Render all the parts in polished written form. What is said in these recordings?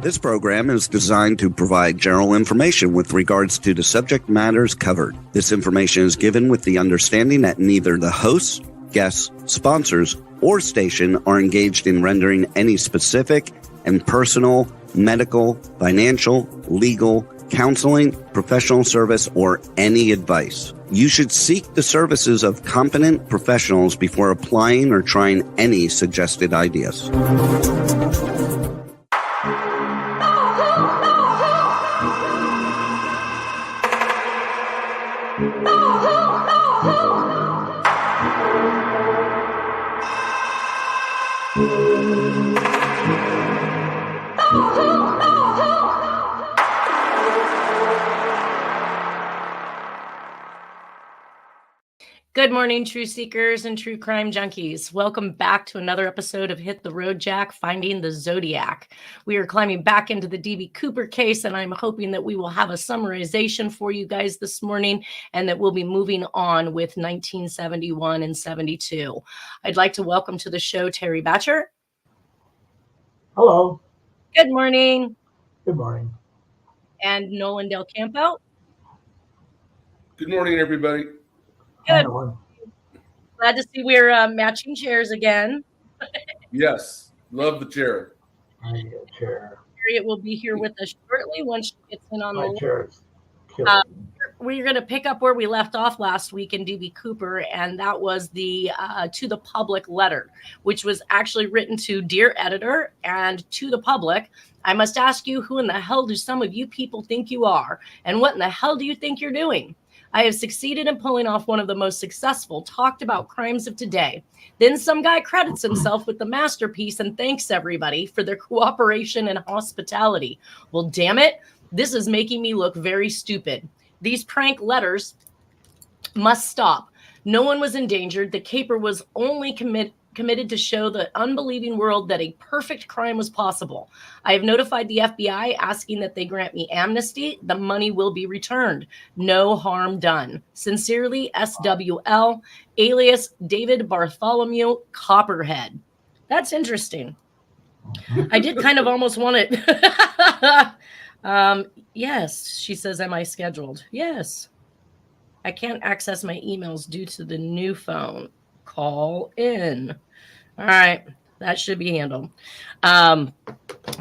This program is designed to provide general information with regards to the subject matters covered. This information is given with the understanding that neither the hosts, guests, sponsors, or station are engaged in rendering any specific and personal, medical, financial, legal, counseling, professional service, or any advice. You should seek the services of competent professionals before applying or trying any suggested ideas. Good morning, true seekers and true crime junkies. Welcome back to another episode of Hit the Road Jack, Finding the Zodiac. We are climbing back into the D.B. Cooper case, and I'm hoping that we will have a summarization for you guys this morning and that we'll be moving on with 1971 and 72. I'd like to welcome to the show Terry Battcher. Hello. Good morning. Good morning. And Nolan Del Campo. Good morning, everybody. Good. Glad to see we're matching chairs again. Yes, love the chair. Harriette will be here with us shortly once she gets in on the chairs. We're going to pick up where we left off last week in D.B. Cooper, and that was the to the public letter, which was actually written to Dear Editor and to the public. I must ask you, who in the hell do some of you people think you are? And what in the hell do you think you're doing? I have succeeded in pulling off one of the most successful, talked about crimes of today. Then some guy credits himself with the masterpiece and thanks everybody for their cooperation and hospitality. Well, damn it, this is making me look very stupid. These prank letters must stop. No one was endangered. The caper was only committed to show the unbelieving world that a perfect crime was possible. I have notified the FBI asking that they grant me amnesty. The money will be returned. No harm done. Sincerely, SWL, alias David Bartholomew Copperhead. That's interesting. I did kind of almost want it. Yes, she says, am I scheduled? Yes. I can't access my emails due to the new phone. Call in. All right, that should be handled.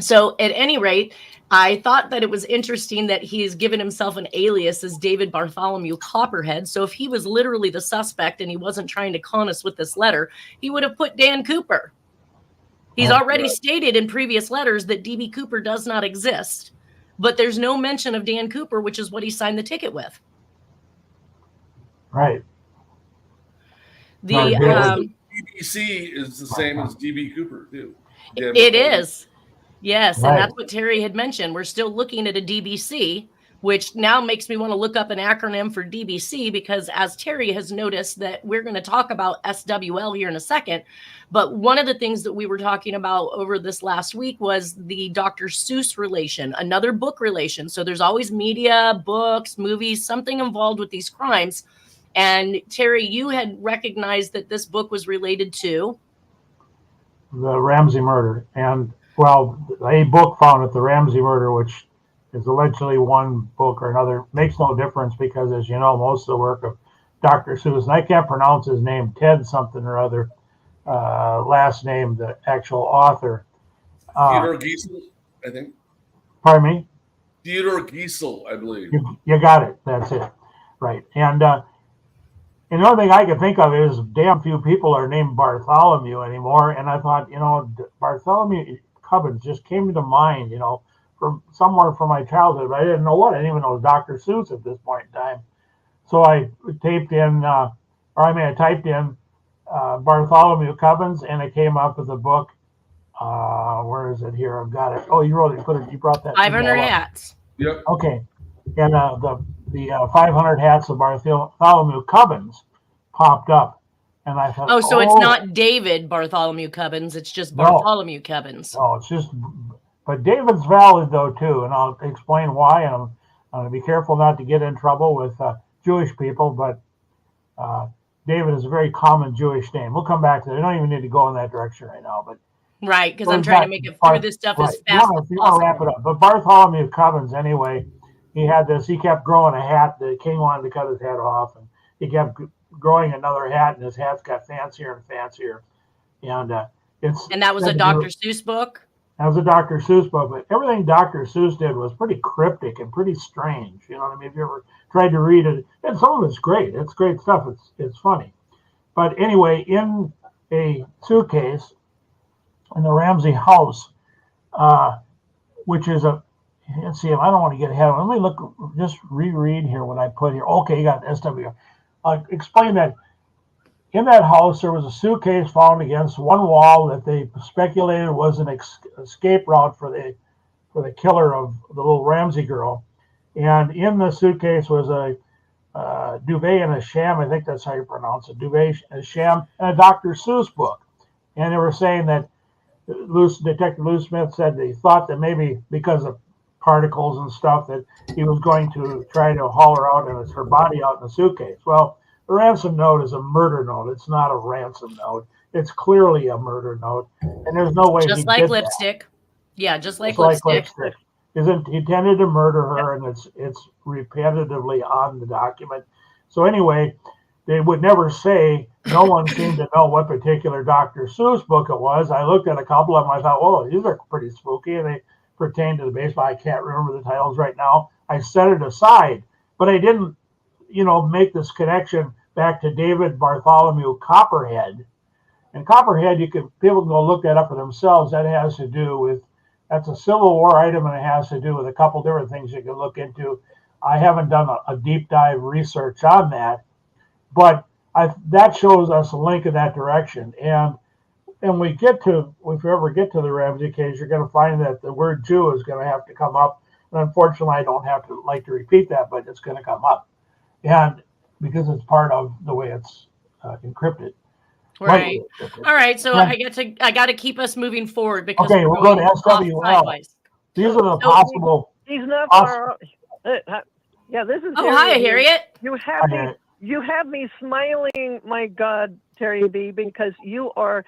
So at any rate, I thought that it was interesting that he's given himself an alias as David Bartholomew Copperhead. So if he was literally the suspect and he wasn't trying to con us with this letter, he would have put Dan Cooper. He's already stated in previous letters that D.B. Cooper does not exist, but there's no mention of Dan Cooper, which is what he signed the ticket with. Right. The BBC is the same as D.B. Cooper, too. It is. Yes, right. And that's what Terry had mentioned. We're still looking at a DBC, which now makes me want to look up an acronym for DBC because as Terry has noticed that we're going to talk about SWL here in a second. But one of the things that we were talking about over this last week was the Dr. Seuss relation, another book relation. So there's always media, books, movies, something involved with these crimes. And Terry, you had recognized that this book was related to the Ramsey murder. And, well, a book found at the Ramsey murder, which is allegedly one book or another, makes no difference because, as you know, most of the work of Dr. Seuss, and I can't pronounce his name, Ted something or other, last name, the actual author. Theodore Giesel, I think. Pardon me? Theodore Giesel, I believe. You got it. That's it. Right. And the only thing I could think of is damn few people are named Bartholomew anymore. And I thought, Bartholomew Cubbins just came to mind, from somewhere from my childhood. But I didn't know what. I didn't even know Dr. Seuss at this point in time. So I typed in Bartholomew Cubbins, and it came up with a book. Where is it here? I've got it. Oh, you wrote it. You brought that. 500 Hats. Yep. Okay. And the 500 Hats of Bartholomew Cubbins popped up, and I thought, so it's not David Bartholomew Cubbins, it's just Bartholomew Cubbins. No, it's just, but David's valid though too, and I'll explain why. And I'm going to be careful not to get in trouble with Jewish people, but David is a very common Jewish name. We'll come back to it. I don't even need to go in that direction right now, but Right, because I'm trying to make it through this stuff as fast as you possible. want to wrap it up. But Bartholomew Cubbins, anyway, he kept growing a hat. The king wanted to cut his head off, and he kept growing another hat, and his hats got fancier and fancier. And and that was a Dr. Seuss book? That was a Dr. Seuss book, but everything Dr. Seuss did was pretty cryptic and pretty strange. You know what I mean? If you ever tried to read it, and some of it's great. It's great stuff. It's funny. But anyway, in a suitcase in the Ramsey house, which is let's see, I don't want to get ahead of it. Let me look, just reread here what I put here. Okay, you got SW. Explain that. In that house, there was a suitcase found against one wall that they speculated was an escape route for the killer of the little Ramsey girl. And in the suitcase was a duvet and a sham. I think that's how you pronounce it. Duvet, a sham, and a Dr. Seuss book. And they were saying that Detective Lou Smith said they thought that maybe because of particles and stuff that he was going to try to haul her out and her body out in the suitcase. Well, the ransom note is a murder note. It's not a ransom note. It's clearly a murder note, and there's no way just he like did lipstick. That. Yeah, just like lipstick. Isn't he intended to murder her, and it's repetitively on the document. So anyway, they would never say. No one seemed to know what particular Dr. Seuss book it was. I looked at a couple of them. I thought, "Whoa, these are pretty spooky," and they pertain to the baseball. I can't remember the titles right now. I set it aside, but I didn't, make this connection back to David Bartholomew Copperhead. And Copperhead, people can go look that up for themselves. That has to do with, that's a Civil War item, and it has to do with a couple different things you can look into. I haven't done a deep dive research on that, but that shows us a link in that direction. And if we ever get to the Ramsey case, you're going to find that the word Jew is going to have to come up. And unfortunately, I don't like to repeat that, but it's going to come up. And because it's part of the way it's encrypted. Right. All right. So I got to keep us moving forward because we'll go to SWL. These are the possible. He's not far. Yeah, this is. Oh, hi, Harriette. You have me smiling. My God, Terry B, because you are.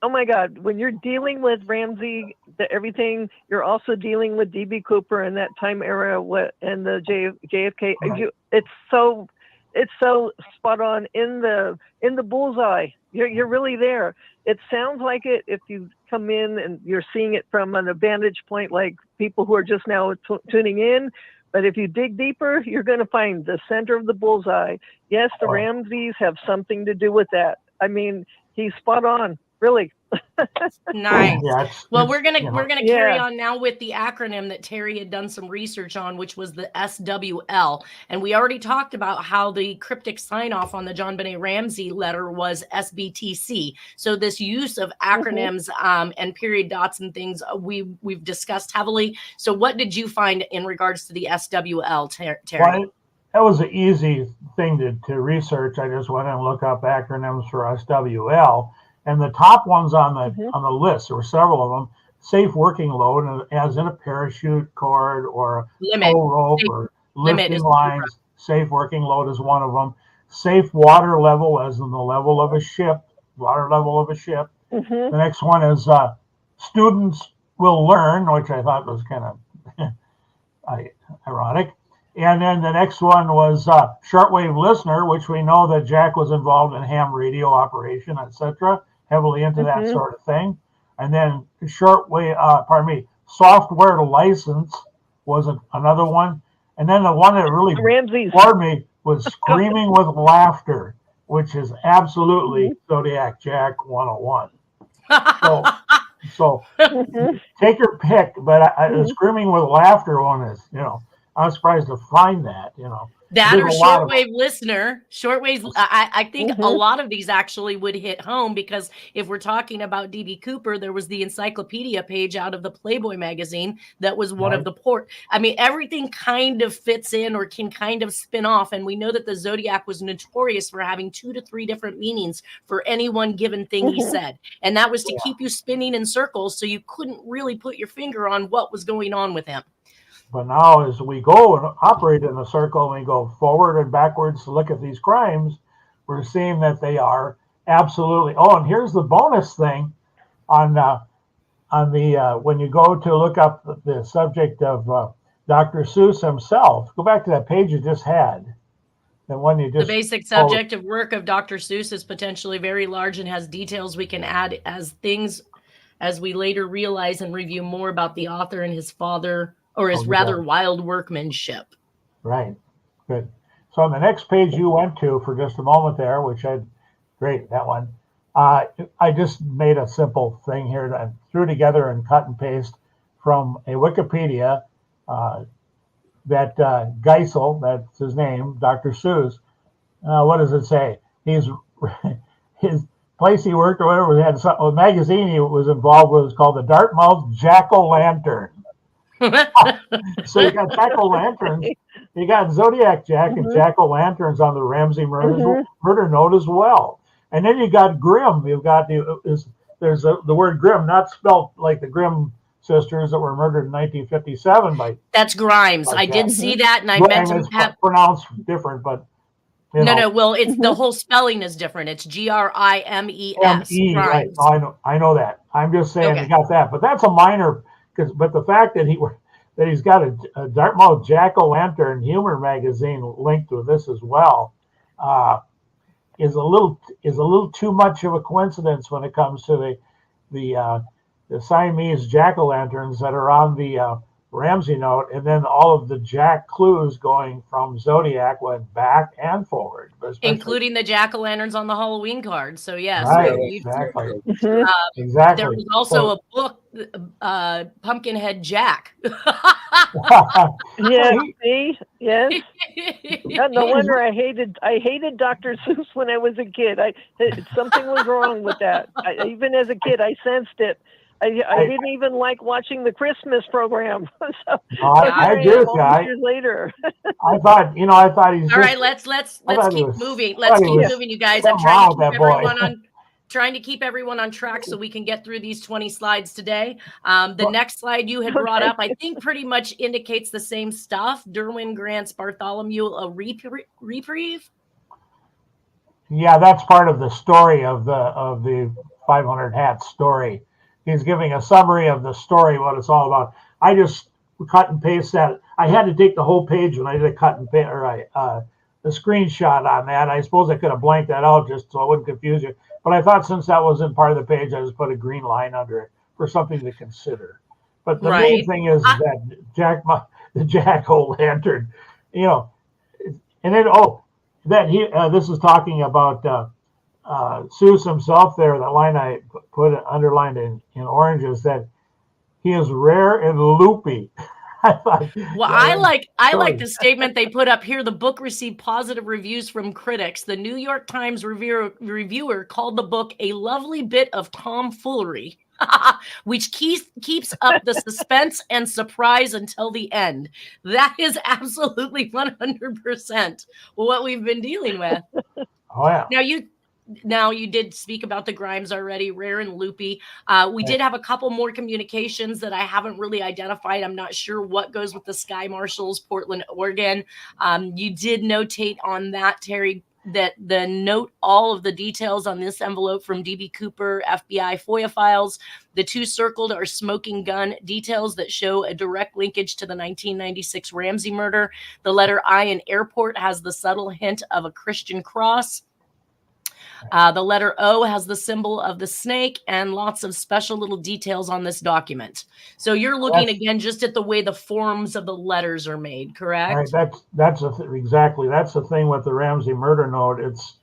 Oh my God! When you're dealing with Ramsey, everything, you're also dealing with DB Cooper and that time era, and the JFK. Right. It's so spot on in the bullseye. You're really there. It sounds like it if you come in and you're seeing it from an vantage point, like people who are just now tuning in. But if you dig deeper, you're going to find the center of the bullseye. Yes, the Ramseys have something to do with that. I mean, he's spot on, really. Nice. Well, we're gonna carry on now with the acronym that Terry had done some research on, which was the SWL, and we already talked about how the cryptic sign off on the John Benet Ramsey letter was SBTC. So this use of acronyms and period dots and things we've discussed heavily. So what did you find in regards to the SWL, Terry? Well, that was an easy thing to research. I just went and looked up acronyms for SWL. And the top ones on the list, there were several of them. Safe working load, as in a parachute cord or a tow rope or lifting lines. Safe working load is one of them. Safe water level, as in the level of a ship, water level of a ship. The next one is students will learn, which I thought was kind of ironic. And then the next one was shortwave listener, which we know that Jack was involved in ham radio operation, etc., heavily into that sort of thing. And then software license was another one. And then the one that really bored me was screaming with laughter, which is absolutely Zodiac Jack 101. So take your pick, but the screaming with laughter one is, I was surprised to find that, That or shortwave listener. Shortwave, I think a lot of these actually would hit home because if we're talking about DB Cooper, there was the encyclopedia page out of the Playboy magazine that was one of the I mean, everything kind of fits in or can kind of spin off. And we know that the Zodiac was notorious for having 2 to 3 different meanings for any one given thing he said. And that was to keep you spinning in circles so you couldn't really put your finger on what was going on with him. But now as we go and operate in a circle and we go forward and backwards to look at these crimes, we're seeing that they are absolutely. Oh, and here's the bonus thing. on the when you go to look up the subject of Dr. Seuss himself, go back to that page you just had. The one you just the basic subject of work of Dr. Seuss is potentially very large and has details we can add as things as we later realize and review more about the author and his father, or his rather wild workmanship. Right. Good. So on the next page you went to for just a moment there, which great, that one. I just made a simple thing here that I threw together and cut and paste from a Wikipedia that Geisel, that's his name, Dr. Seuss. What does it say? His place he worked or whatever had a magazine he was involved with was called the Dartmouth Jack-o'-lantern. So you got Jack-o'-lanterns, you got Zodiac Jack and Jack-o'-lanterns on the Ramsey murder note as well. And then you got Grimm. You've got there's the word Grimm, not spelled like the Grimm sisters that were murdered in 1957 by. That's Grimes. I did see that, and I meant to have pronounced different, but no. Well, it's the whole spelling is different. It's Grimes. Right? No, I know that. I'm just saying you got that, but that's a minor. But the fact that he's got a Dartmouth Jack-o'-lantern humor magazine linked with this as well is a little too much of a coincidence when it comes to the Siamese jack-o'-lanterns that are on the Ramsey note, and then all of the Jack clues going from Zodiac went back and forward, including the jack-o'-lanterns on the Halloween card. So yes, right, exactly. Exactly. There was also a book, Pumpkinhead Jack. Yeah, see, yes. No wonder I hated Dr. Seuss when I was a kid. Something was wrong with that. Even as a kid, I sensed it. I didn't even like watching the Christmas program. So I agree with you. Years later. I thought he's all right. Let's keep moving. Let's keep moving, you guys. I'm trying to keep everyone on track so we can get through these 20 slides today. The next slide you had brought up, I think, pretty much indicates the same stuff. Derwin grants Bartholomew a reprieve. Yeah, that's part of the story of the 500 Hats story. He's giving a summary of the story, what it's all about. I just cut and paste that. I had to take the whole page when I did a cut and paste, or a screenshot on that. I suppose I could have blanked that out just so I wouldn't confuse you. But I thought since that wasn't part of the page, I just put a green line under it for something to consider. But the main thing is that the Jack-o'-lantern, and then this is talking about Seuss himself there. That line I put underlined in orange is that he is rare and loopy. I like the statement they put up here. The book received positive reviews from critics. The New York Times reviewer called the book a lovely bit of tomfoolery, which keeps up the suspense and surprise until the end. That is absolutely 100% what we've been dealing with. Oh yeah. Now you did speak about the Grimes already, rare and loopy. We did have a couple more communications that I haven't really identified. I'm not sure what goes with the Sky Marshals, Portland, Oregon. You did notate on that, Terry, that the note all of the details on this envelope from DB Cooper, FBI FOIA files. The two circled are smoking gun details that show a direct linkage to the 1996 Ramsey murder. The letter I in airport has the subtle hint of a Christian cross. The letter O has the symbol of the snake and lots of special little details on this document. So you're looking again just at the way the forms of the letters are made, correct? Right, exactly. That's the thing with the Ramsey murder note. It's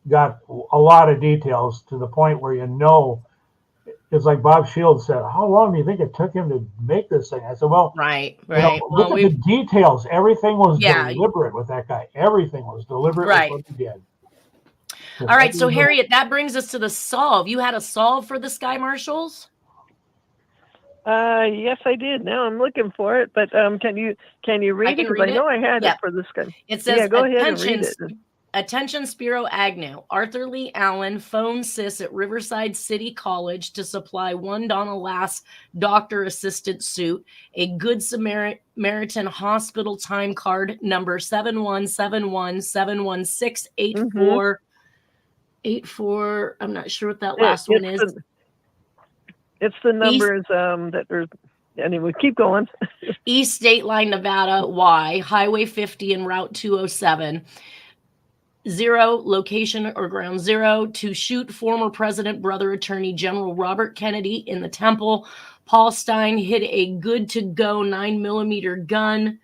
got a lot of details to the point where it's like Bob Shields said, how long do you think it took him to make this thing? I said, well, right. Look at the details. Everything was deliberate with that guy. Everything was deliberate with what he did. All right, so Harriette, that brings us to the solve. You had a solve for the Sky Marshals? Yes, I did. Now I'm looking for it, but can you read it? Because I know I had it for this guy. It says, go ahead and read it. Attention Spiro Agnew. Arthur Lee Allen phoned Sis at Riverside City College to supply one Donna Lass doctor assistant suit, a Good Samaritan Hospital time card number 717171684. 84. I'm not sure what that last one is. It's the numbers that are. Anyway, keep going. East State Line, Nevada, Y, Highway 50 and Route 207. 0, location or ground 0, to shoot former President, brother, Attorney General Robert Kennedy in the temple. Paul Stein hit a good to go 9mm gun,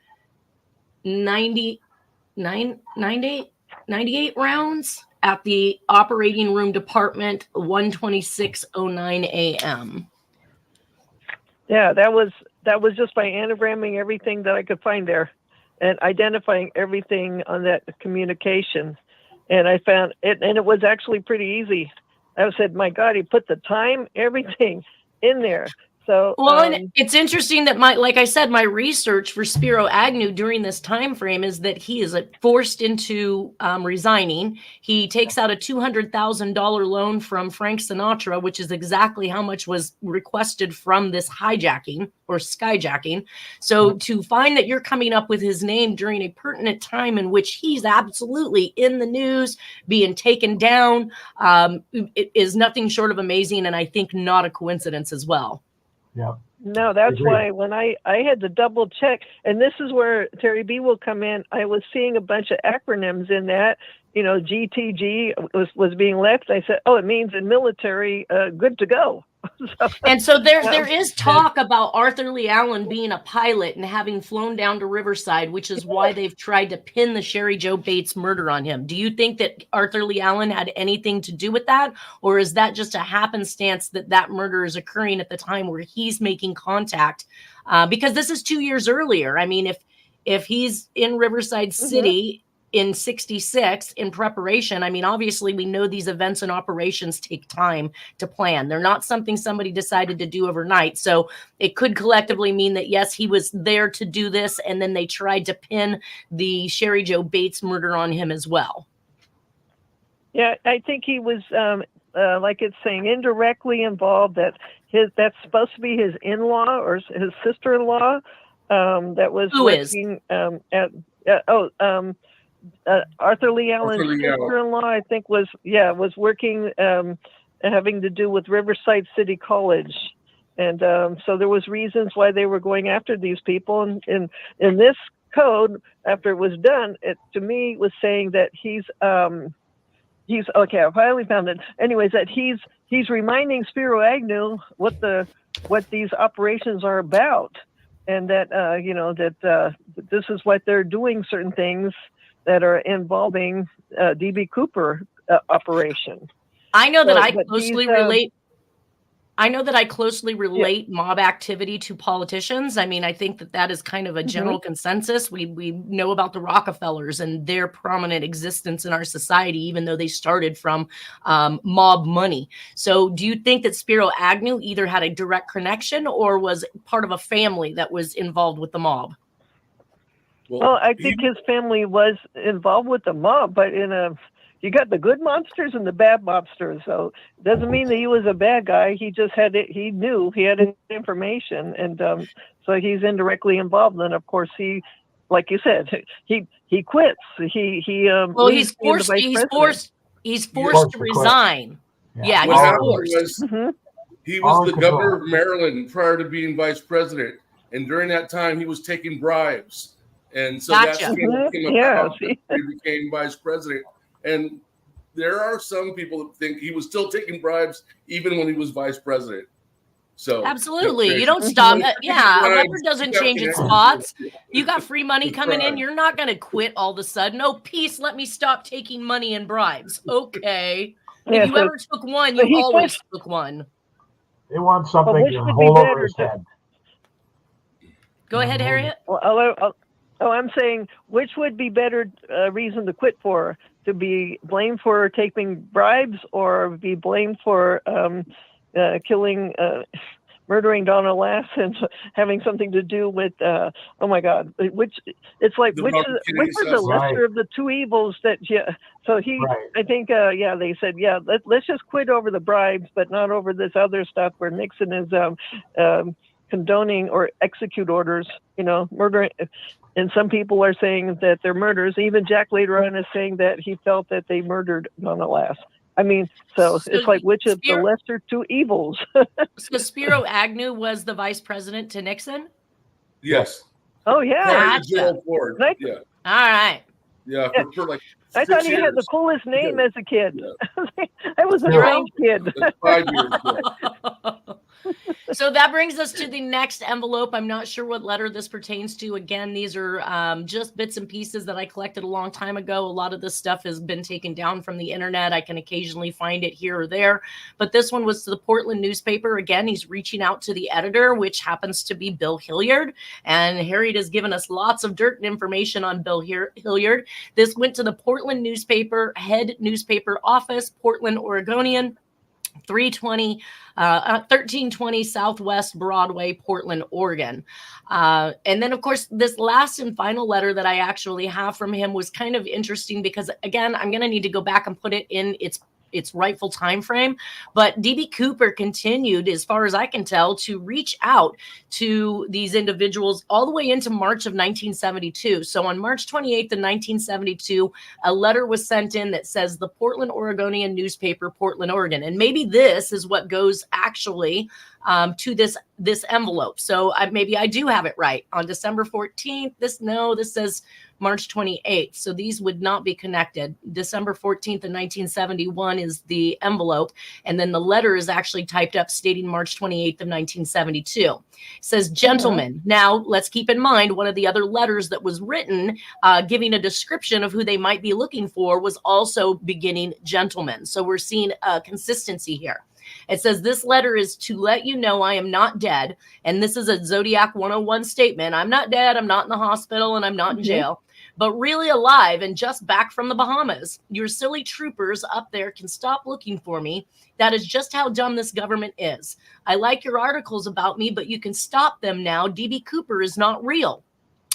98 rounds at the operating room department, 1:26:09 a.m. Yeah, that was just by anagramming everything that I could find there and identifying everything on that communication. And I found it, and it was actually pretty easy. I said, my God, he put the time, everything in there. So, well, and it's interesting that like I said, my research for Spiro Agnew during this time frame is that he is forced into resigning. He takes out a $200,000 loan from Frank Sinatra, which is exactly how much was requested from this hijacking or skyjacking. So to find that you're coming up with his name during a pertinent time in which he's absolutely in the news, being taken down, it is nothing short of amazing, and I think not a coincidence as well. Yeah. No, that's why when I had to double check, and this is where Terry B will come in. I was seeing a bunch of acronyms in that, GTG was being left. I said, oh, it means in military, good to go. And so there is talk about Arthur Lee Allen being a pilot and having flown down to Riverside, which is why they've tried to pin the Sherry Jo Bates murder on him. Do you think that Arthur Lee Allen had anything to do with that? Or is that just a happenstance that murder is occurring at the time where he's making contact? Because this is 2 years earlier. I mean, if he's in Riverside City in 66 in preparation, I mean, obviously we know these events and operations take time to plan. They're not something somebody decided to do overnight. So it could collectively mean that, yes, he was there to do this, and then they tried to pin the Sherry Jo Bates murder on him as well. Yeah, I think he was, like it's saying, indirectly involved. That's supposed to be his in-law or his sister-in-law that was working Arthur Lee Allen's sister-in-law, I think, was working, having to do with Riverside City College, and so there was reasons why they were going after these people. And in this code, after it was done, it to me was saying that he's okay. I finally found it. Anyways, that he's reminding Spiro Agnew what these operations are about, and that that this is what they're doing, certain things that are involving DB Cooper operation. I know that I closely relate. I know that I closely relate mob activity to politicians. I mean, I think that is kind of a general consensus. We know about the Rockefellers and their prominent existence in our society, even though they started from mob money. So do you think that Spiro Agnew either had a direct connection or was part of a family that was involved with the mob? Well, I think his family was involved with the mob, but you got the good mobsters and the bad mobsters. So it doesn't mean that he was a bad guy. He just had it. He knew he had information, and so he's indirectly involved. And of course, he, like you said, he quits. He's forced. He's forced to resign. Yeah, he's forced. He was the governor of Maryland prior to being vice president, and during that time, he was taking bribes. And so that's when it came about. He became vice president. And there are some people that think he was still taking bribes even when he was vice president. So absolutely, you don't stop. Yeah, a leopard doesn't change its spots. You got free money coming in. You're not going to quit all of a sudden. Oh, peace. Let me stop taking money and bribes. Okay. If you ever took one, you always took one. They want something to hold over his head. Go ahead, Harriette. I'm saying, which would be better reason to quit for? To be blamed for taking bribes, or be blamed for murdering Donna Lass and having something to do with? Oh my God! Which is the lesser of the two evils? That So I think they said let's just quit over the bribes, but not over this other stuff where Nixon is condoning or execute orders, murdering. And some people are saying that they're murders. Even Jack later on is saying that he felt that they murdered Donna Lass. I mean, so it's like which of the lesser two evils? So Spiro Agnew was the vice president to Nixon? Yes. Oh, yeah. Gotcha. Gerald Ford. Right. Yeah. All right. Yeah, for like I 6 thought he years. had the coolest name as a kid. Yeah. I was a Spiro? strange kid. Like 5 years. Yeah. So that brings us to the next envelope. I'm not sure what letter this pertains to. Again, these are just bits and pieces that I collected a long time ago. A lot of this stuff has been taken down from the internet. I can occasionally find it here or there. But this one was to the Portland newspaper. Again, he's reaching out to the editor, which happens to be Bill Hilliard. And Harriet has given us lots of dirt and information on Bill Hilliard. This went to the Portland newspaper, head newspaper office, Portland Oregonian. 1320 Southwest Broadway, Portland, Oregon. And then, of course, this last and final letter that I actually have from him was kind of interesting because, again, I'm going to need to go back and put it in its rightful time frame. But DB Cooper continued, as far as I can tell, to reach out to these individuals all the way into March of 1972. So on March 28th of 1972, a letter was sent in that says the Portland Oregonian newspaper, Portland, Oregon. And maybe this is what goes actually to this envelope. So maybe I do have it right. On December 14th, this says March 28th. So these would not be connected. December 14th of 1971 is the envelope. And then the letter is actually typed up stating March 28th of 1972. It says, gentlemen. Now, let's keep in mind one of the other letters that was written giving a description of who they might be looking for was also beginning gentlemen. So we're seeing a consistency here. It says, this letter is to let you know I am not dead. And this is a Zodiac 101 statement. I'm not dead. I'm not in the hospital and I'm not in jail, but really alive and just back from the Bahamas. Your silly troopers up there can stop looking for me. That is just how dumb this government is. I like your articles about me, but you can stop them now. DB Cooper is not real.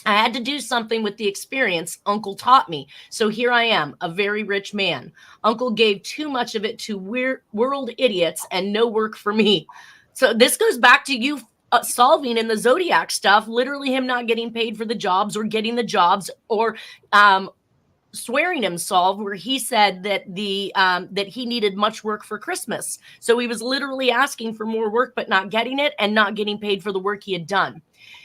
I had to do something with the experience Uncle taught me. So here I am, a very rich man. Uncle gave too much of it to world idiots and no work for me. So this goes back to you solving in the Zodiac stuff, literally him not getting paid for the jobs or getting the jobs, or swearing him solve, where he said that that he needed much work for Christmas. So he was literally asking for more work, but not getting it and not getting paid for the work he had done.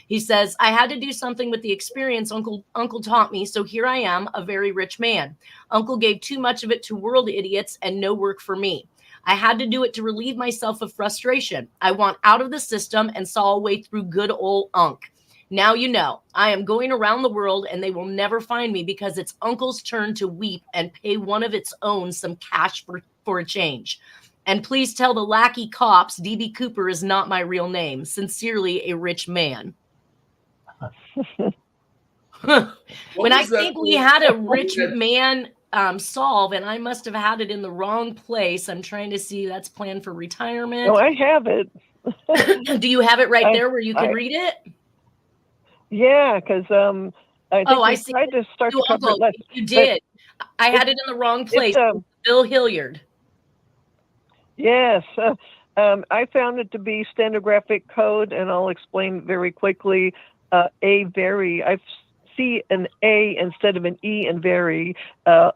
He says, I had to do something with the experience Uncle taught me. So here I am, a very rich man. Uncle gave too much of it to world idiots and no work for me. I had to do it to relieve myself of frustration. I want out of the system and saw a way through good old Unc. Now you know, I am going around the world and they will never find me because it's Uncle's turn to weep and pay one of its own some cash for a change. And please tell the lackey cops DB Cooper is not my real name. Sincerely, a rich man. When I think we had a rich man solve, and I must have had it in the wrong place. I'm trying to see. That's planned for retirement. Oh, I have it. Do you have it right there where you can read it? Yeah, because I see. Tried to start to cover it. You did. I had it in the wrong place. Bill Hilliard. Yes. I found it to be stenographic code, and I'll explain very quickly. I see an A instead of an E in very.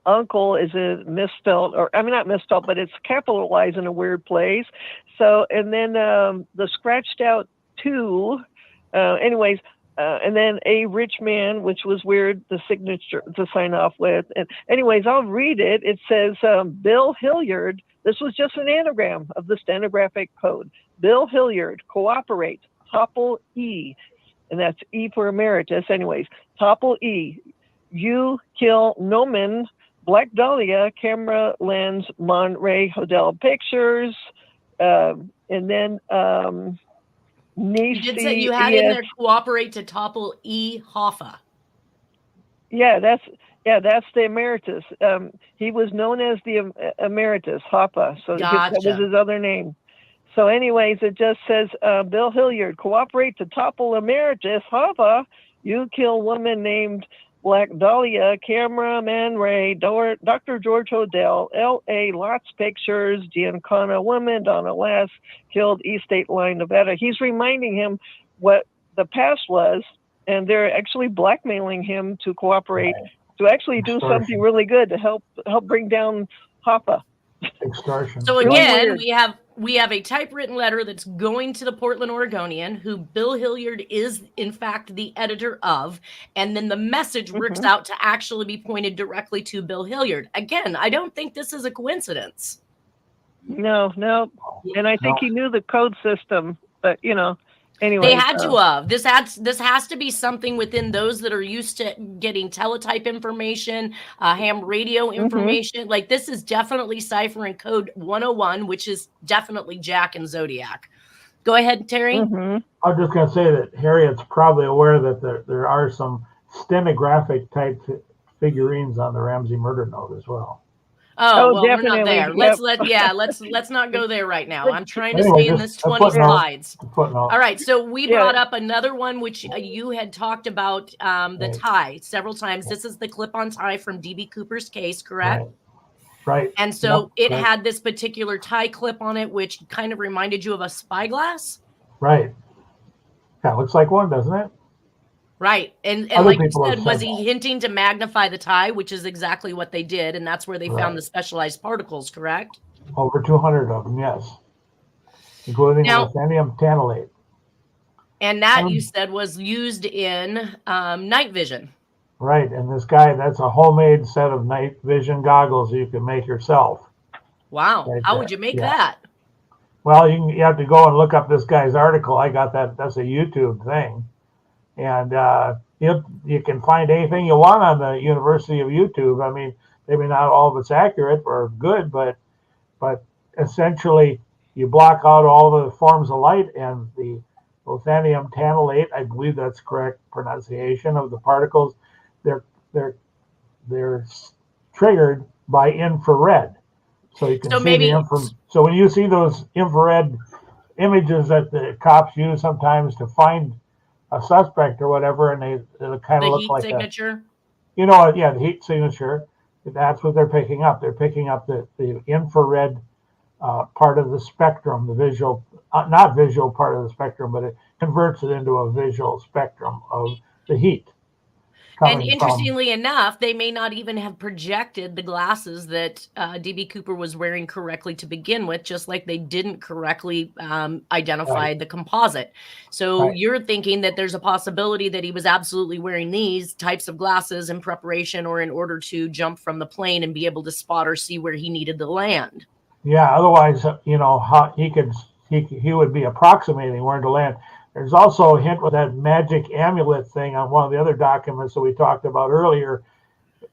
Uncle is a misspelled, or I mean not misspelled, but it's capitalized in a weird place. So, and then the scratched out two, and then a rich man, which was weird, the signature to sign off with. And anyways, I'll read it. It says, Bill Hilliard, this was just an anagram of the stenographic code. Bill Hilliard, cooperate, topple E. And that's E for emeritus. Anyways, topple E. You kill Nomen, Black Dahlia, camera lens, Monterey Hotel pictures. And then you did say you had in there cooperate to topple E. Hoffa. Yeah, that's the emeritus. He was known as the emeritus, Hoffa. So gotcha. That was his other name. So anyways, it just says, Bill Hilliard, cooperate to topple emeritus, Hoffa. You kill woman named Black Dahlia, cameraman Ray, Dr. George Hodel, L.A. Lots Pictures, Giancana woman, Donna Lass, killed East State Line, Nevada. He's reminding him what the past was, and they're actually blackmailing him to cooperate, to actually do something really good to help bring down Hoffa. extortion. So Really again, weird. we have a typewritten letter that's going to the Portland Oregonian, who Bill Hilliard is in fact the editor of, and then the message works out to actually be pointed directly to Bill Hilliard. Again, I don't think this is a coincidence. No. And I think he knew the code system, but anyway. They had to have. This has to be something within those that are used to getting teletype information, ham radio information. Like, this is definitely cipher and code 101, which is definitely Jack and Zodiac. Go ahead, Terry. I was just going to say that Harriet's probably aware that there are some stenographic type figurines on the Ramsey murder note as well. Oh, well, definitely. we're not there. Let's not go there right now. I'm trying to Anyway, stay in this 20 slides. Footnote. All right, so we brought up another one which you had talked about, the tie several times. This is the clip-on tie from D.B. Cooper's case, correct? Right. And so it had this particular tie clip on it, which kind of reminded you of a spyglass. Right. Yeah, looks like one, doesn't it? Right. And like you said, was he hinting to magnify the tie, which is exactly what they did, and that's where they found the specialized particles, correct? Over 200 of them, yes. Including ruthenium tantalate. And that, you said, was used in night vision. Right. And this guy, that's a homemade set of night vision goggles you can make yourself. Wow. How would you make that? Well, you have to go and look up this guy's article. I got that. That's a YouTube thing. And you can find anything you want on the University of YouTube. I mean, maybe not all of it's accurate or good, but essentially you block out all the forms of light, and the ruthenium tantalate, I believe that's correct pronunciation of the particles, they're triggered by infrared. So you can see the infrared. So when you see those infrared images that the cops use sometimes to find a suspect or whatever, and it'll kind of look like the heat signature. The heat signature. That's what they're picking up. They're picking up the infrared part of the spectrum, the visual, not visual part of the spectrum, but it converts it into a visual spectrum of the heat. And interestingly enough, they may not even have projected the glasses that D.B. Cooper was wearing correctly to begin with, just like they didn't correctly identify the composite. So you're thinking that there's a possibility that he was absolutely wearing these types of glasses in preparation or in order to jump from the plane and be able to spot or see where he needed to land. Yeah, otherwise, how he would be approximating where to land. There's also a hint with that magic amulet thing on one of the other documents that we talked about earlier.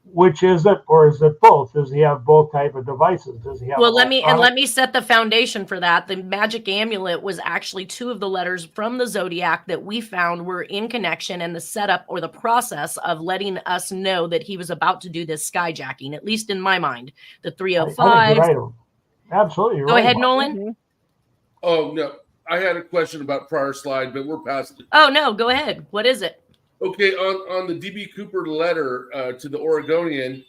Which is it, or is it both? Does he have both type of devices? Does he have? Well, let me set the foundation for that. The magic amulet was actually two of the letters from the Zodiac that we found were in connection, and the setup or the process of letting us know that he was about to do this skyjacking. At least in my mind, the 305. Right. Absolutely, you're Go right. ahead, Nolan. Oh no. I had a question about prior slide, but we're past it. Oh, no, go ahead. What is it? Okay, on the D.B. Cooper letter to the Oregonian,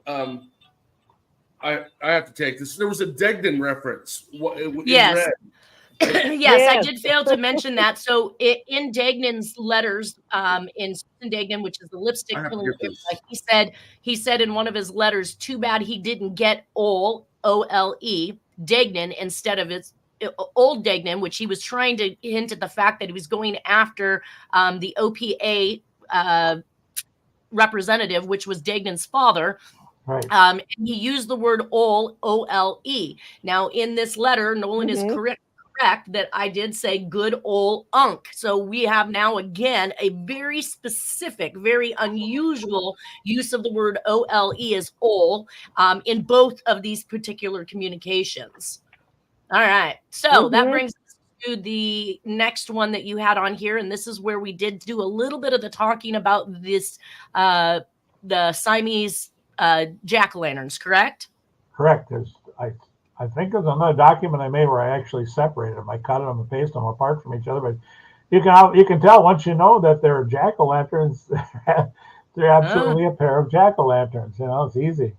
I have to take this. There was a Degnan reference. Yes. Yes, I did fail to mention that. So in Degnan's letters, in Susan Degnan, which is the lipstick killer, he said in one of his letters, too bad he didn't get O-L-E, Degnan, instead of its old Degnan, which he was trying to hint at the fact that he was going after the OPA representative, which was Degnan's father. Right. And he used the word O-L-E. Now, in this letter, Nolan is correct that I did say good old unk. So we have now, again, a very specific, very unusual use of the word O-L-E as ol in both of these particular communications. All right. So that brings us to the next one that you had on here. And this is where we did do a little bit of the talking about this, the Siamese jack-o'-lanterns, correct? Correct. I think there's another document I made where I actually separated them. I cut them and pasted them apart from each other. But you can tell once you know that they're jack-o'-lanterns, they're absolutely a pair of jack-o'-lanterns. It's easy.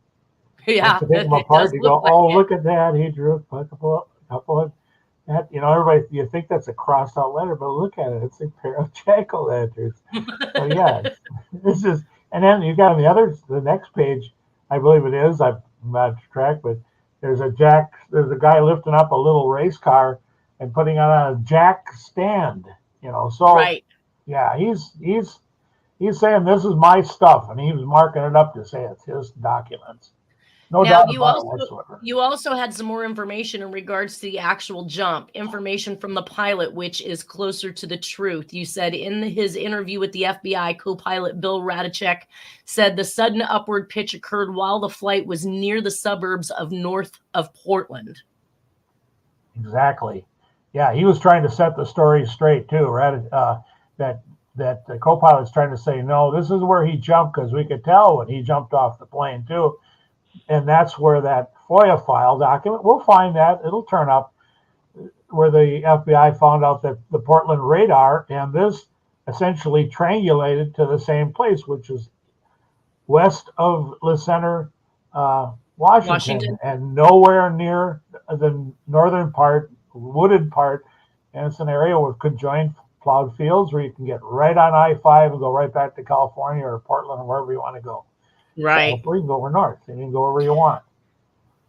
Yeah. To take them apart, you go, look at that. He drew a couple of that. Everybody, you think that's a crossed out letter, but look at it. It's a pair of jack-o'-lanterns. So yeah, this is, and then you got on the next page, I believe it is, I'm not track, but There's a guy lifting up a little race car and putting it on a jack stand. So Right. yeah, he's saying this is my stuff, and he was marking it up to say it's his documents. No Now, doubt about it whatsoever. you also had some more information in regards to the actual jump, information from the pilot, which is closer to the truth. You said in his interview with the FBI, co-pilot Bill Radachek said the sudden upward pitch occurred while the flight was near the suburbs of north of Portland. Exactly. Yeah, he was trying to set the story straight too, right? That the co-pilot's trying to say, no, this is where he jumped, because we could tell when he jumped off the plane too. And that's where that FOIA file document, we'll find that, it'll turn up, where the FBI found out that the Portland radar, and this essentially triangulated to the same place, which is west of Le Center, Washington, and nowhere near the northern part, wooded part. And it's an area with conjoined plowed fields where you can get right on I-5 and go right back to California or Portland or wherever you want to go. Right. Or you can go over north, and you can go wherever you want.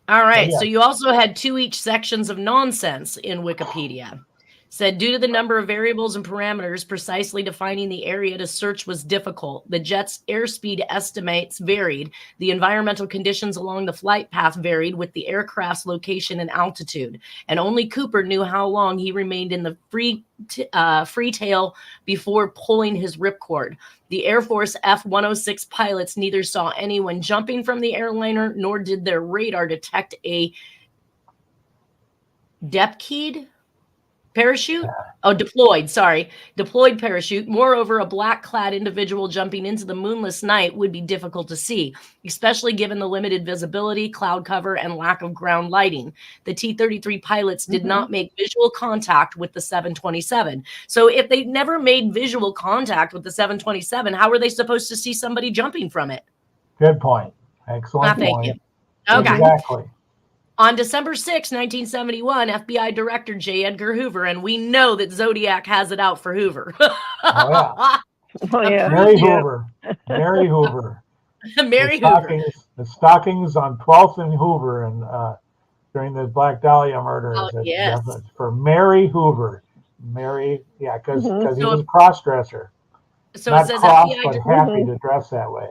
All right. So you also had two each sections of nonsense in Wikipedia. Said due to the number of variables and parameters, precisely defining the area to search was difficult. The jet's airspeed estimates varied. The environmental conditions along the flight path varied with the aircraft's location and altitude. And only Cooper knew how long he remained in the free tail before pulling his ripcord. The Air Force F-106 pilots neither saw anyone jumping from the airliner, nor did their radar detect a depth-keyed parachute? Deployed parachute. Moreover, a black-clad individual jumping into the moonless night would be difficult to see, especially given the limited visibility, cloud cover, and lack of ground lighting. The T-33 pilots did not make visual contact with the 727. So if they never made visual contact with the 727, how were they supposed to see somebody jumping from it? Good point. Excellent point. Thank you. Okay. Exactly. On December 6, 1971, FBI Director J. Edgar Hoover, and we know that Zodiac has it out for Hoover. Oh, yeah. Mary Hoover. Mary Hoover. Mary Hoover. The stockings on 12th and Hoover and during the Black Dahlia murder. Yes. For Mary Hoover. Mary, yeah, because he was a cross-dresser. So Not it says cross, FBI but happy to dress that way.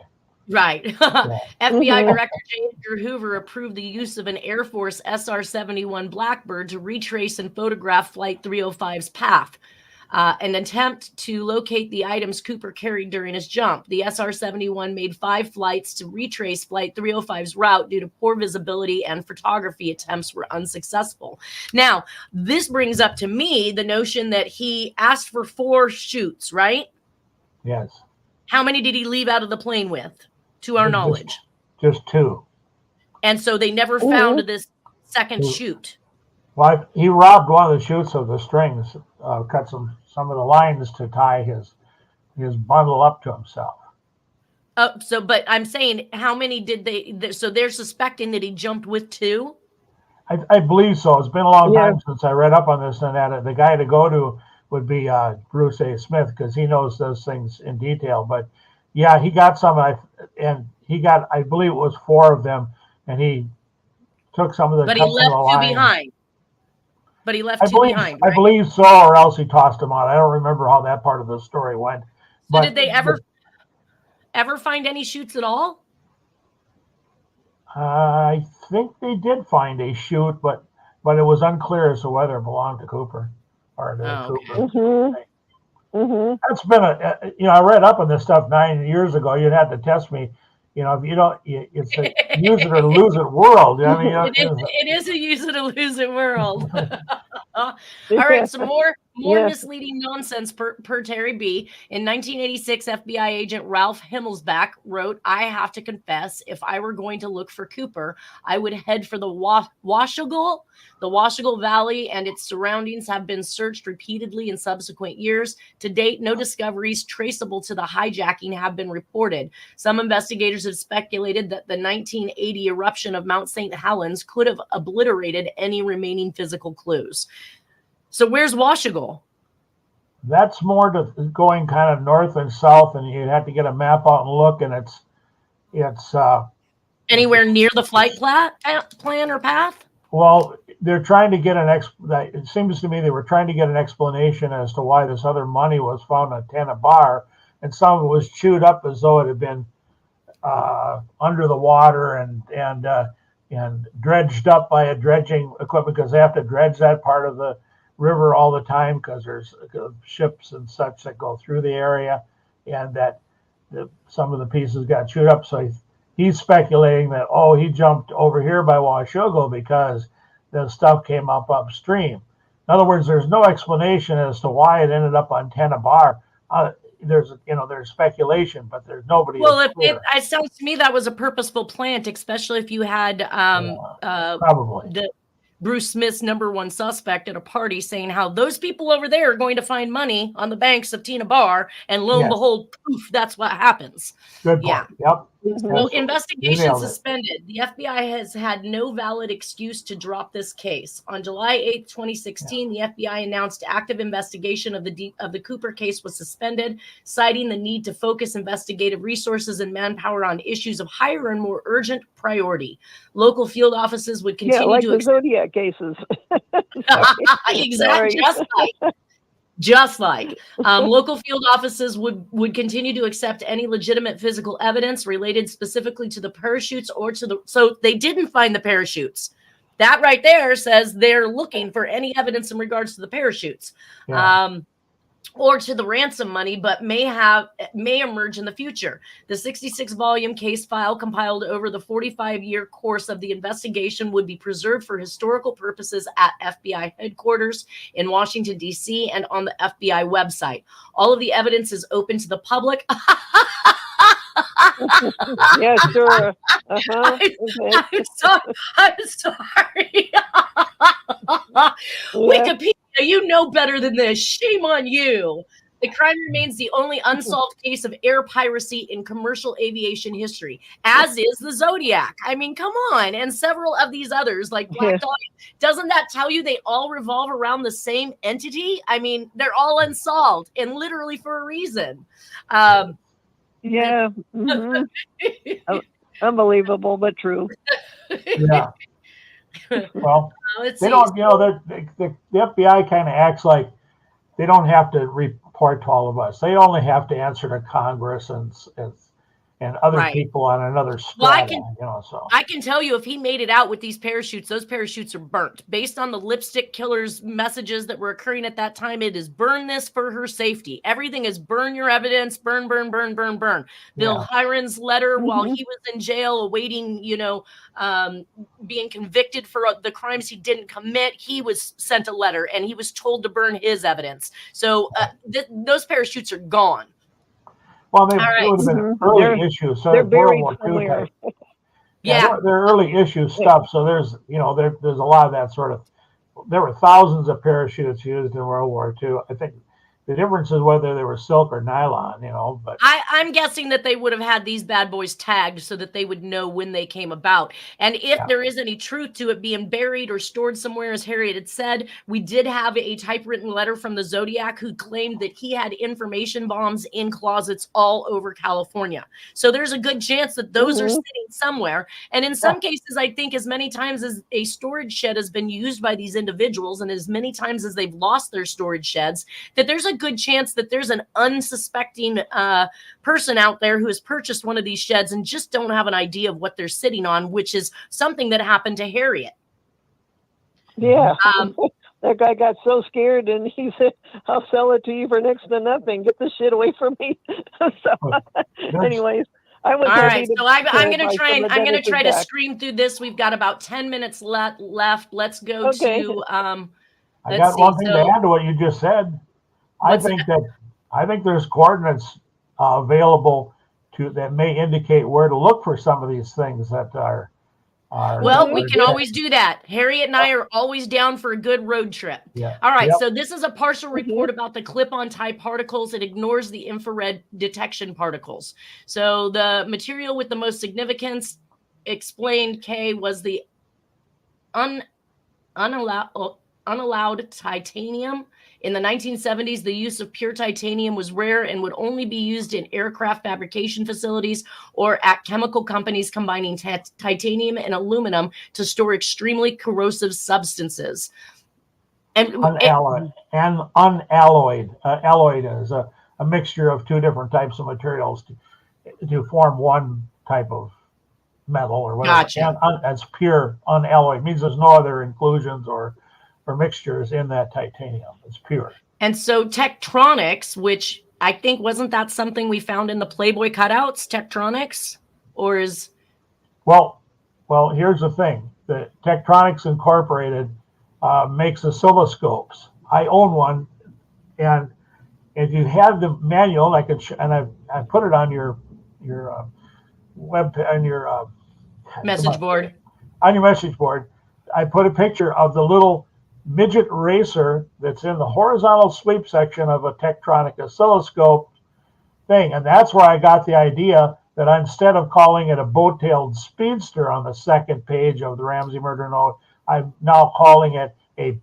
Right. FBI Director J. Edgar Hoover approved the use of an Air Force SR-71 Blackbird to retrace and photograph Flight 305's path. An attempt to locate the items Cooper carried during his jump. The SR-71 made 5 flights to retrace Flight 305's route due to poor visibility, and photography attempts were unsuccessful. Now, this brings up to me the notion that he asked for 4 shoots, right? Yes. How many did he leave out of the plane with, to our knowledge? Just 2. And so they never found this second chute. Well, he robbed one of the chutes of the strings, cut some of the lines to tie his bundle up to himself. But I'm saying, how many did they? So they're suspecting that he jumped with 2. I believe so. It's been a long time since I read up on this, and that the guy to go to would be Bruce A. Smith, because he knows those things in detail. But yeah, he got some, and he got, I believe it was 4 of them, and he took some of the. But he left 2 behind. But he left 2 behind. Right? I believe so, or else he tossed them out. I don't remember how that part of the story went. So did they ever find any chutes at all? I think they did find a chute, but it was unclear as to whether it belonged to Cooper or to Cooper. That's been I read up on this stuff 9 years ago. You'd have to test me. If you don't, it's a use it or lose it world. I mean, it is a use it or lose it world. All right, some more misleading nonsense per Terry B. In 1986, FBI agent Ralph Himmelsbach wrote, "I have to confess, if I were going to look for Cooper, I would head for the Washougal. The Washougal Valley and its surroundings have been searched repeatedly in subsequent years. To date, no discoveries traceable to the hijacking have been reported. Some investigators have speculated that the 1980 eruption of Mount St. Helens could have obliterated any remaining physical clues." So where's Washougal? That's more to going kind of north and south, and you'd have to get a map out and look, and it's Anywhere near the flight plan or path? Well, they're trying to get it seems to me they were trying to get an explanation as to why this other money was found in Tana Bar, and some of it was chewed up as though it had been under the water and dredged up by a dredging equipment, because they have to dredge that part of the river all the time because there's ships and such that go through the area, and that some of the pieces got chewed up. So he's speculating that, he jumped over here by Washougal because the stuff came up upstream. In other words, there's no explanation as to why it ended up on Tana Bar. There's speculation, but there's nobody. Well, it sounds to me that was a purposeful plant, especially if you had probably Bruce Smith's number one suspect at a party saying how those people over there are going to find money on the banks of Tana Bar, and lo and behold, poof, that's what happens. Good point. Yeah. Yep. So investigation suspended. The FBI has had no valid excuse to drop this case. On July 8th, 2016, the FBI announced active investigation of the Cooper case was suspended, citing the need to focus investigative resources and manpower on issues of higher and more urgent priority. Local field offices would continue to the Zodiac cases. Exactly. Just like local field offices would continue to accept any legitimate physical evidence related specifically to the parachutes so they didn't find the parachutes. That right there says they're looking for any evidence in regards to the parachutes. Or to the ransom money, but may emerge in the future. The 66-volume case file compiled over the 45-year course of the investigation would be preserved for historical purposes at FBI headquarters in Washington, D.C., and on the FBI website. All of the evidence is open to the public. Yeah, sure. I'm sorry. Wikipedia, you know better than this. Shame on you. The crime remains the only unsolved case of air piracy in commercial aviation history, as is the Zodiac. I mean, come on. And several of these others, like Black Dog, doesn't that tell you they all revolve around the same entity? I mean, they're all unsolved, and literally for a reason. Unbelievable, but true. Yeah. Well, they don't, the FBI kind of acts like they don't have to report to all of us. They only have to answer to Congress and other people on another strata, I can tell you if he made it out with these parachutes, those parachutes are burnt. Based on the lipstick killer's messages that were occurring at that time, it is burn this for her safety. Everything is burn your evidence, burn, burn, burn, burn, burn. Bill Hiron's letter while he was in jail awaiting, being convicted for the crimes he didn't commit, he was sent a letter and he was told to burn his evidence. So those parachutes are gone. Well, would have been early issues, so they're World War II type. They're early issue stuff. So there's there's a lot of that sort of. There were thousands of parachutes used in World War II. I think the difference is whether they were silk or nylon. But I'm guessing that they would have had these bad boys tagged so that they would know when they came about. And if there is any truth to it being buried or stored somewhere, as Harriette had said, we did have a typewritten letter from the Zodiac who claimed that he had information bombs in closets all over California. So there's a good chance that those are sitting somewhere. And in some cases, I think as many times as a storage shed has been used by these individuals and as many times as they've lost their storage sheds, that there's a good chance that there's an unsuspecting person out there who has purchased one of these sheds and just don't have an idea of what they're sitting on, which is something that happened to Harriette. Yeah. That guy got so scared and he said, I'll sell it to you for next to nothing. Get this shit away from me. Anyways, I was all right. So I'm going to try to stream through this. We've got about 10 minutes left. Let's go to I got one thing to add to what you just said. I think there's coordinates available that may indicate where to look for some of these things that are. Well, we can always do that. Harriette and I are always down for a good road trip. Yeah. All right. So this is a partial report about the clip-on type particles. It ignores the infrared detection particles. So the material with the most significance explained K was the unallowed titanium. In the 1970s, the use of pure titanium was rare and would only be used in aircraft fabrication facilities or at chemical companies combining titanium and aluminum to store extremely corrosive substances. And unalloyed is a mixture of two different types of materials to form one type of metal or whatever. Gotcha. And that's pure unalloyed. It means there's no other inclusions or mixtures in that titanium. It's pure. And so Tektronix, which I think wasn't that something we found in the Playboy cutouts, Tektronix, or is? Well, here's the thing. The Tektronix Incorporated makes oscilloscopes. I own one, and if you have the manual, I could, and I put it on your web on your message board. On your message board, I put a picture of the little midget racer that's in the horizontal sweep section of a Tektronix oscilloscope thing, and that's where I got the idea that instead of calling it a boat-tailed speedster on the second page of the Ramsey murder note, I'm now calling it a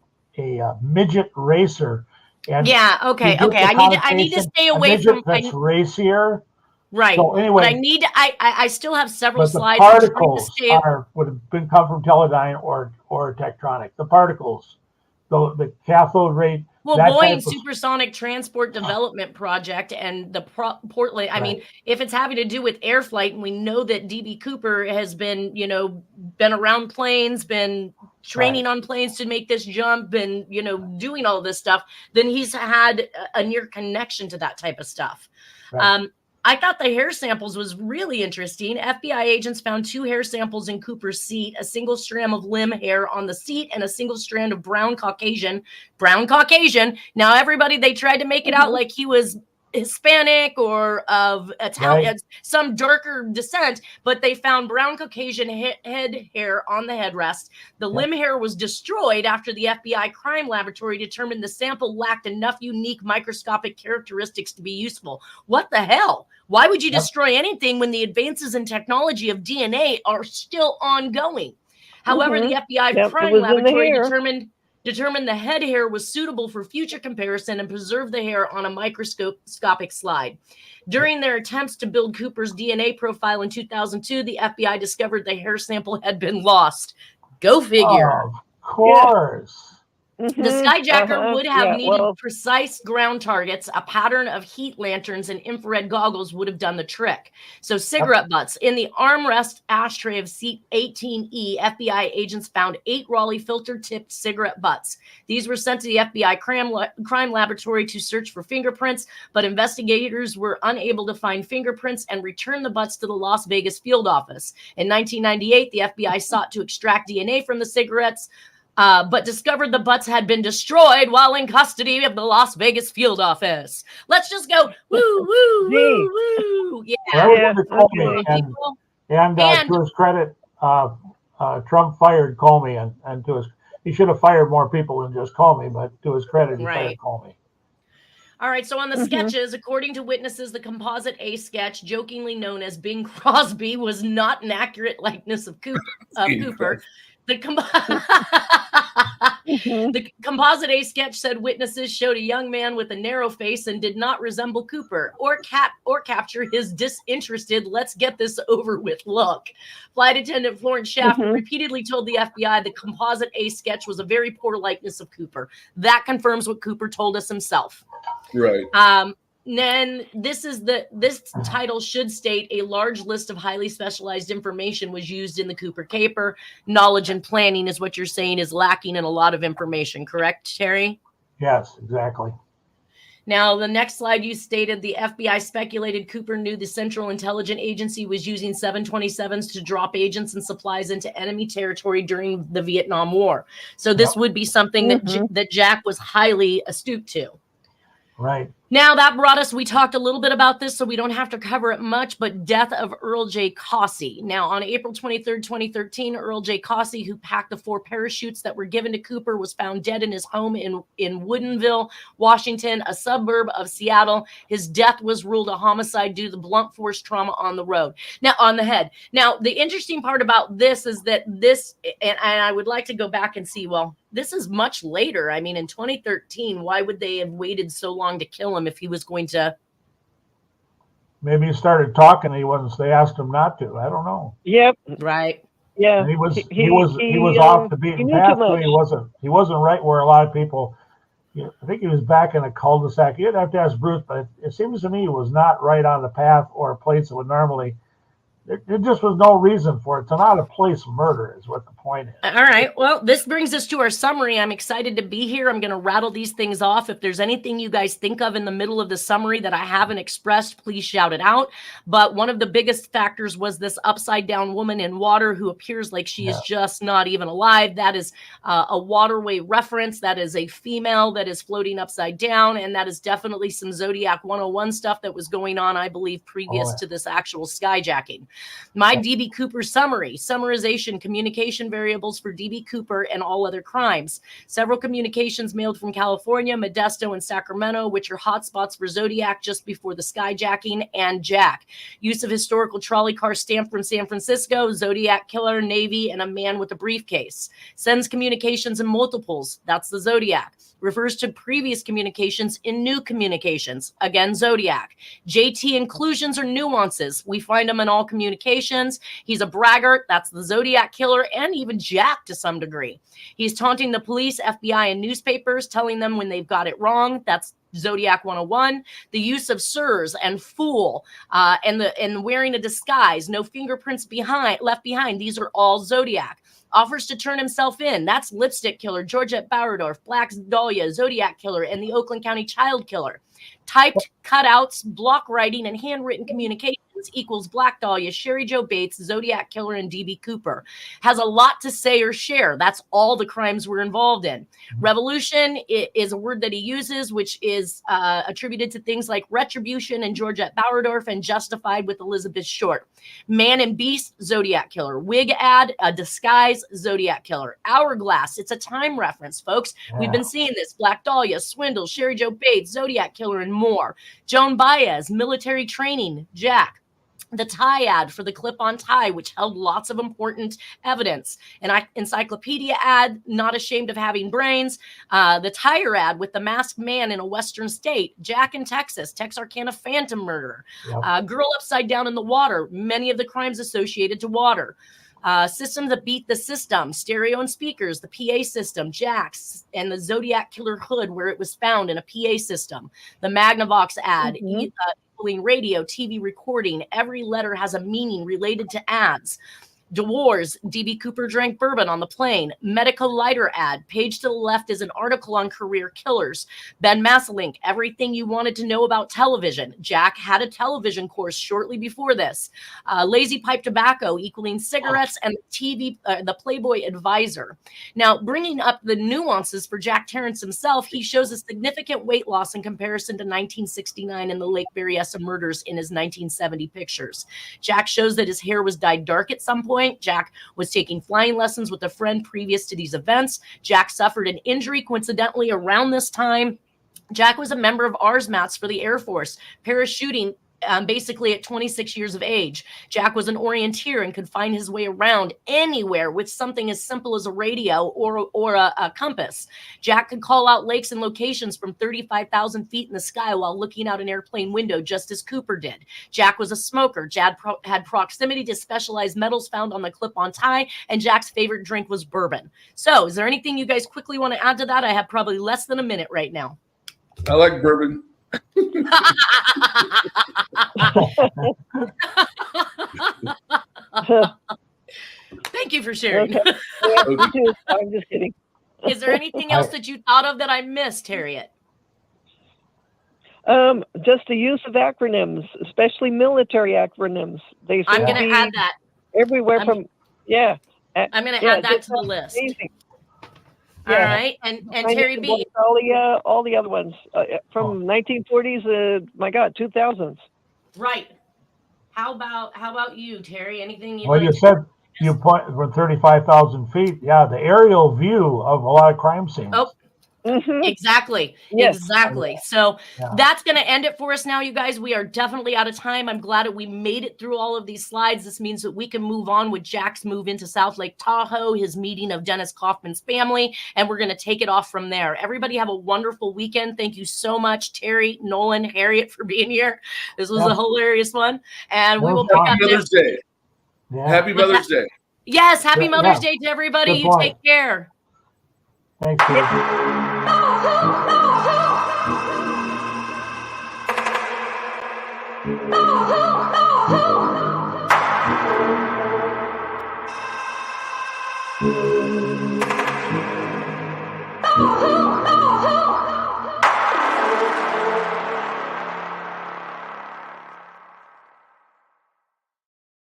midget racer. And yeah, okay. I need to stay away from that's racier. Right. So anyway, but I still have several slides. The particles would have come from Teledyne or Tektronix. The particles, the cathode rate. Well, Boeing Supersonic Transport Development Project and the Portland. I mean, if it's having to do with air flight, and we know that DB Cooper has been, been around planes, been training on planes to make this jump, and doing all this stuff, then he's had a near connection to that type of stuff. Right. I thought the hair samples was really interesting. FBI agents found 2 hair samples in Cooper's seat, a single strand of limb hair on the seat and a single strand of brown Caucasian. Now, everybody, they tried to make it out like he was Hispanic or of Italian, some darker descent, but they found brown Caucasian head hair on the headrest. The limb hair was destroyed after the FBI crime laboratory determined the sample lacked enough unique microscopic characteristics to be useful. What the hell? Why would you destroy anything when the advances in technology of DNA are still ongoing? However, the FBI crime laboratory determined the head hair was suitable for future comparison and preserved the hair on a microscopic slide. During their attempts to build Cooper's DNA profile in 2002, the FBI discovered the hair sample had been lost. Go figure. Of course. The skyjacker would have needed precise ground targets. A pattern of heat lanterns and infrared goggles would have done the trick. So cigarette butts. In the armrest ashtray of seat 18E, FBI agents found 8 Raleigh filter-tipped cigarette butts. These were sent to the FBI crime laboratory to search for fingerprints, but investigators were unable to find fingerprints and returned the butts to the Las Vegas field office. In 1998, the FBI sought to extract DNA from the cigarettes, but discovered the butts had been destroyed while in custody of the Las Vegas field office. Let's just go, woo, woo, woo, woo. Yeah. And to his credit, Trump fired Comey, and he should have fired more people than just Comey, but to his credit, he fired Comey. All right, so on the sketches, according to witnesses, the Composite A sketch, jokingly known as Bing Crosby, was not an accurate likeness of Cooper. The Composite A sketch said witnesses showed a young man with a narrow face and did not resemble Cooper or capture his disinterested, let's get this over with look. Flight attendant Florence Schaff repeatedly told the FBI the Composite A sketch was a very poor likeness of Cooper. That confirms what Cooper told us himself. Right. Then this title should state a large list of highly specialized information was used in the Cooper caper. Knowledge and planning is what you're saying is lacking in a lot of information, correct, Terry? Yes, exactly. Now, the next slide you stated the FBI speculated Cooper knew the Central Intelligence Agency was using 727s to drop agents and supplies into enemy territory during the Vietnam War. So this would be something that Jack was highly astute to. Right. Now that brought us, we talked a little bit about this, so we don't have to cover it much, but death of Earl J. Cossey. Now, on April 23rd, 2013, Earl J. Cossey, who packed the 4 parachutes that were given to Cooper, was found dead in his home in Woodinville, Washington, a suburb of Seattle. His death was ruled a homicide due to the blunt force trauma on the head. Now, the interesting part about this is that and I would like to go back and see, well, this is much later. I mean, in 2013, why would they have waited so long to kill him if he was going to? Maybe he started talking. They asked him not to. I don't know. Yep. Right. Yeah. And he was off the beaten path. He wasn't right where a lot of people. I think he was back in a cul-de-sac. You'd have to ask Bruce, but it seems to me he was not right on the path or a place that would normally. There just was no reason for it. It's not a place murder is what the point is. All right. Well, this brings us to our summary. I'm excited to be here. I'm going to rattle these things off. If there's anything you guys think of in the middle of the summary that I haven't expressed, please shout it out. But one of the biggest factors was this upside down woman in water who appears like she is just not even alive. That is a waterway reference. That is a female that is floating upside down. And that is definitely some Zodiac 101 stuff that was going on, I believe, previous to this actual skyjacking. My DB Cooper summarization, communication variables for DB Cooper and all other crimes. Several communications mailed from California, Modesto, and Sacramento, which are hotspots for Zodiac just before the skyjacking and Jack. Use of historical trolley car stamp from San Francisco, Zodiac Killer, Navy, and a man with a briefcase. Sends communications in multiples. That's the Zodiac. Refers to previous communications in new communications. Again, Zodiac. JT inclusions or nuances. We find them in all communications. He's a braggart. That's the Zodiac Killer, and even Jack to some degree. He's taunting the police, FBI, and newspapers, telling them when they've got it wrong. That's Zodiac 101. The use of sirs and fool, and wearing a disguise. No fingerprints left behind. These are all Zodiac. Offers to turn himself in. That's Lipstick Killer, Georgette Bauerdorf, Black Dahlia, Zodiac Killer, and the Oakland County Child Killer. Typed cutouts, block writing, and handwritten communications equals Black Dahlia, Sherry Joe Bates, Zodiac Killer, and DB Cooper. Has a lot to say or share. That's all the crimes we're involved in. Revolution is a word that he uses, which is attributed to things like retribution and Georgette Bauerdorf and justified with Elizabeth Short. Man and Beast, Zodiac Killer. Wig ad, a disguise, Zodiac Killer. Hourglass, it's a time reference, folks. We've been seeing this. Black Dahlia, Swindle, Sherry Joe Bates, Zodiac Killer, and more. Joan Baez, military training, Jack. The tie ad for the clip-on tie, which held lots of important evidence. An encyclopedia ad, not ashamed of having brains. The tire ad with the masked man in a western state. Jack in Texas, Texarkana phantom murder. Girl upside down in the water. Many of the crimes associated to water. Systems that beat the system, stereo and speakers, the PA system, Jack's, and the Zodiac Killer hood where it was found in a PA system. The Magnavox ad, radio, TV recording. Every letter has a meaning related to ads. DeWars, DB Cooper drank bourbon on the plane. Medico lighter ad. Page to the left is an article on career killers. Ben Masselink, everything you wanted to know about television. Jack had a television course shortly before this. Lazy pipe tobacco equaling cigarettes, and the Playboy Advisor. Now, bringing up the nuances for Jack Tarrance himself, he shows a significant weight loss in comparison to 1969 and the Lake Berryessa murders in his 1970 pictures. Jack shows that his hair was dyed dark at some point. Jack was taking flying lessons with a friend previous to these events. Jack suffered an injury coincidentally around this time. Jack was a member of ARSMATs for the Air Force, parachuting basically at 26 years of age. Jack was an orienteer and could find his way around anywhere with something as simple as a radio or a compass. Jack could call out lakes and locations from 35,000 feet in the sky while looking out an airplane window, just as Cooper did. Jack was a smoker. Jack had proximity to specialized metals found on the clip-on tie, and Jack's favorite drink was bourbon. So, is there anything you guys quickly want to add to that? I have probably less than a minute right now. I like bourbon. Thank you for sharing. Okay. Yeah, me too. I'm just kidding. Is there anything else that you thought of that I missed, Harriette? Just the use of acronyms, especially military acronyms. I'm going to add that everywhere I'm going to add that to the list. Amazing. All right, and Terry B. All the other ones from 1940s. My God, 2000s. Right. How about you, Terry? Anything you'd Well, like you to said you point for 35,000 feet. Yeah, the aerial view of a lot of crime scenes. Oh, exactly. Yes. Exactly. So Yeah. that's going to end it for us now, you guys. We are definitely out of time. I'm glad that we made it through all of these slides. This means that we can move on with Jack's move into South Lake Tahoe, his meeting of Dennis Kaufman's family, and we're going to take it off from there. Everybody have a wonderful weekend. Thank you so much, Terry, Nolan, Harriette, for being here. This was a hilarious one. And we will pick up Mother's Day. Yeah. Happy Mother's Day. Yes, happy Mother's Day to everybody. Good You point. take care. Thanks, Dave. Oh,